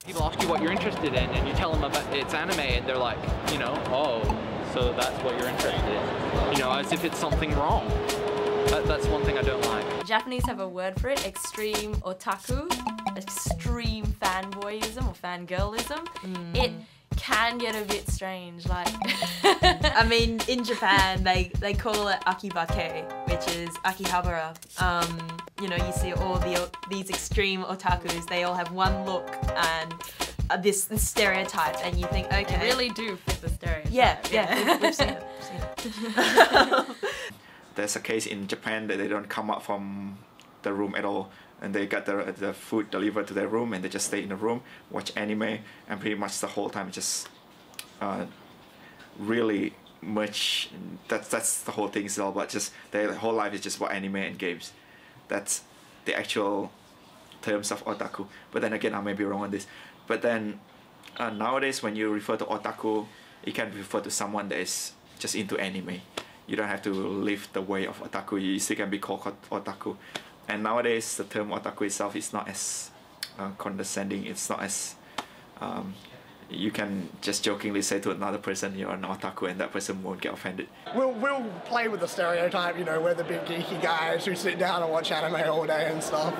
People ask you what you're interested in, and you tell them about it's anime, and they're like, you know, oh, so that's what you're interested in. You know, as if it's something wrong. That's one thing I don't like. Japanese have a word for it, extreme otaku, extreme fanboyism or fangirlism. It can get a bit strange, like... I mean, in Japan, they call it akibake, which is akihabara. You know, you see all these extreme otakus, they all have one look and this stereotype, and you think, okay. They really do fit the stereotype. Yeah, we've seen it. There's a case in Japan that they don't come out from the room at all, and they get the food delivered to their room, and they just stay in the room, watch anime, and pretty much the whole time just really much. That's the whole thing is all about. Just their whole life is just about anime and games. That's the actual terms of otaku. But then again, I may be wrong on this. But then nowadays, when you refer to otaku, it can refer to someone that is just into anime. You don't have to live the way of otaku. You still can be called otaku. And nowadays, the term otaku itself is not as condescending. It's not as... you can just jokingly say to another person, you're an otaku, and that person won't get offended. We'll play with the stereotype, you know, we're the big geeky guys who sit down and watch anime all day and stuff.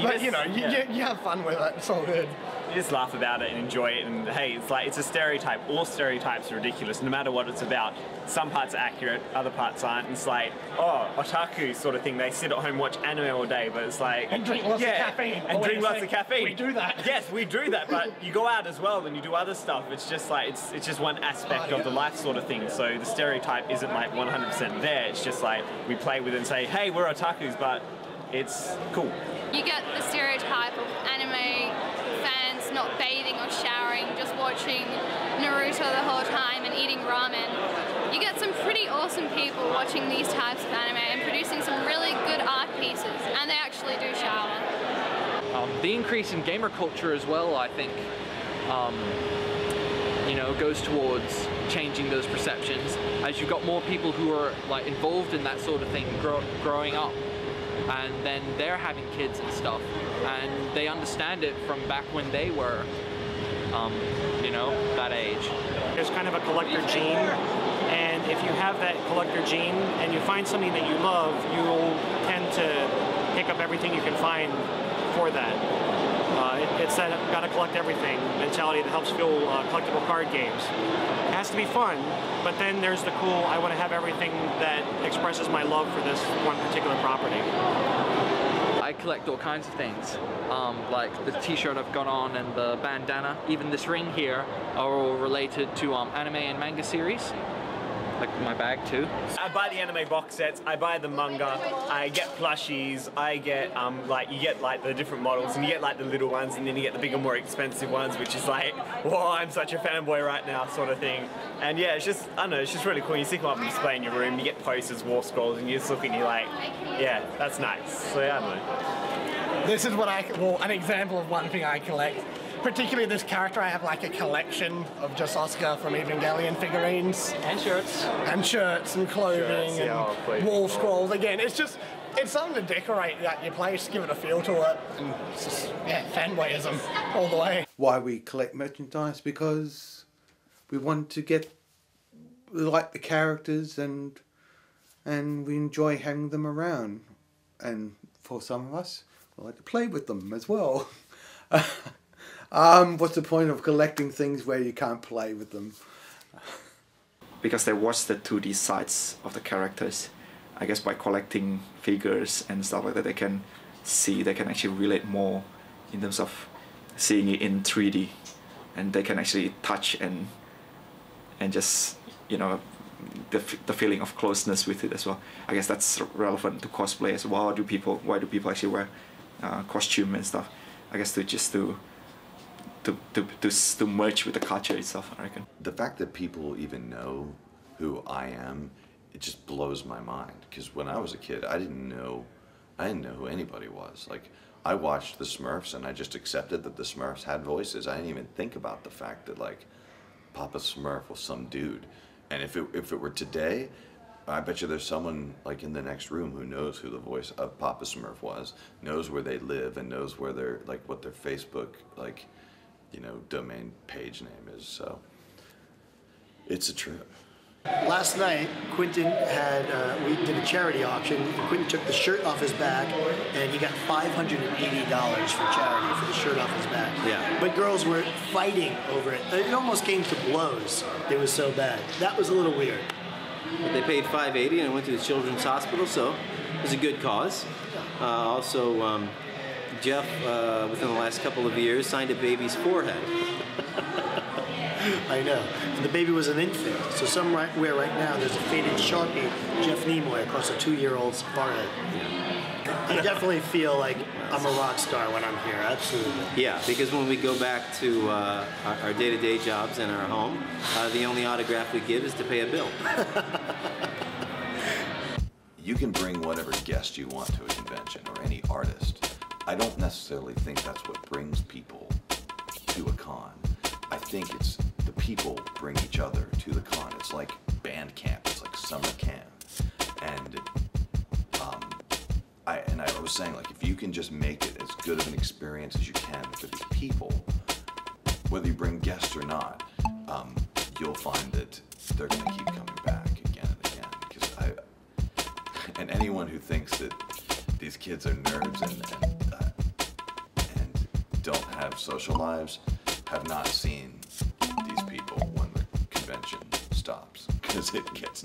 But, you know, you have fun with it. It's all good. You just laugh about it and enjoy it, and hey, it's a stereotype. All stereotypes are ridiculous, no matter what it's about. Some parts are accurate, other parts aren't. It's like, oh, otaku sort of thing. They sit at home, watch anime all day, but it's like... And drink lots of caffeine. And drink lots of caffeine. We do that. Yes, we do that, but you go out as well and you do other stuff. It's just like, it's just one aspect of the life sort of thing. So the stereotype isn't like 100% there. It's just like, we play with it and say, hey, we're otakus, but it's cool. You get the stereotype of anime fans not bathing or showering, just watching Naruto the whole time and eating ramen. You get some pretty awesome people watching these types of anime and producing some really good art pieces, and they actually do shower. The increase in gamer culture as well, I think, you know, goes towards changing those perceptions as you've got more people who are like involved in that sort of thing growing up, and then they're having kids and stuff, and they understand it from back when they were, you know, that age. There's kind of a collector gene, and if you have that collector gene and you find something that you love, you'll tend to pick up everything you can find for that. It's that gotta collect everything mentality that helps fuel collectible card games. It has to be fun, but then there's the cool, I want to have everything that expresses my love for this one particular property. I collect all kinds of things, like the t-shirt I've got on and the bandana. Even this ring here are all related to anime and manga series. Like my bag too. I buy the anime box sets, I buy the manga, I get plushies, I get like, you get like the different models, and you get like the little ones, and then you get the bigger, more expensive ones, which is like, whoa, I'm such a fanboy right now sort of thing. And yeah, it's just, I don't know, it's just really cool. You stick them up and display in your room, you get posters, war scrolls, and you just look and you're like, yeah, that's nice. So yeah, I don't know. This is what an example of one thing I collect. Particularly this character, I have like a collection of just Oscar from Evangelion figurines. And shirts. And shirts and clothing and wall scrolls. Again, it's something to decorate your place, give it a feel to it. And it's just, yeah, fanboyism all the way. Why we collect merchandise? Because we want to we like the characters and we enjoy having them around. And for some of us, we like to play with them as well. What's the point of collecting things where you can't play with them? Because they watch the 2D sides of the characters. I guess by collecting figures and stuff like that, they can actually relate more in terms of seeing it in 3D, and they can actually touch and just, you know, the feeling of closeness with it as well. I guess that's relevant to cosplay as well. Why do people actually wear costume and stuff? I guess to merge with the culture itself, I reckon. The fact that people even know who I am, it just blows my mind. Because when I was a kid, I didn't know who anybody was. Like, I watched the Smurfs and I just accepted that the Smurfs had voices. I didn't even think about the fact that, like, Papa Smurf was some dude. And if it were today, I bet you there's someone like in the next room who knows who the voice of Papa Smurf was, knows where they live, and knows where their, like, what their Facebook, like, domain page name is. So it's a trip. Last night, Quentin we did a charity auction, and Quentin took the shirt off his back, and he got $580 for charity for the shirt off his back. Yeah. But girls were fighting over it. It almost came to blows. It was so bad. That was a little weird. But they paid $580 and it went to the Children's Hospital, so it was a good cause. Also, Jeff, within the last couple of years, signed a baby's forehead. I know. And the baby was an infant, so somewhere right now there's a faded Sharpie Jeff Nimoy across a 2-year-old's forehead. I definitely feel like I'm a rock star when I'm here, absolutely. Yeah, because when we go back to our day-to-day jobs in our home, the only autograph we give is to pay a bill. You can bring whatever guest you want to a convention, or any artist. I don't necessarily think that's what brings people to a con. I think it's the people bring each other to the con. It's like band camp. It's like summer camp. And I was saying, like, if you can just make it as good of an experience as you can for these people, whether you bring guests or not, you'll find that they're going to keep coming back again and again. Because and anyone who thinks that these kids are nerds and don't have social lives have not seen these people when the convention stops, because it gets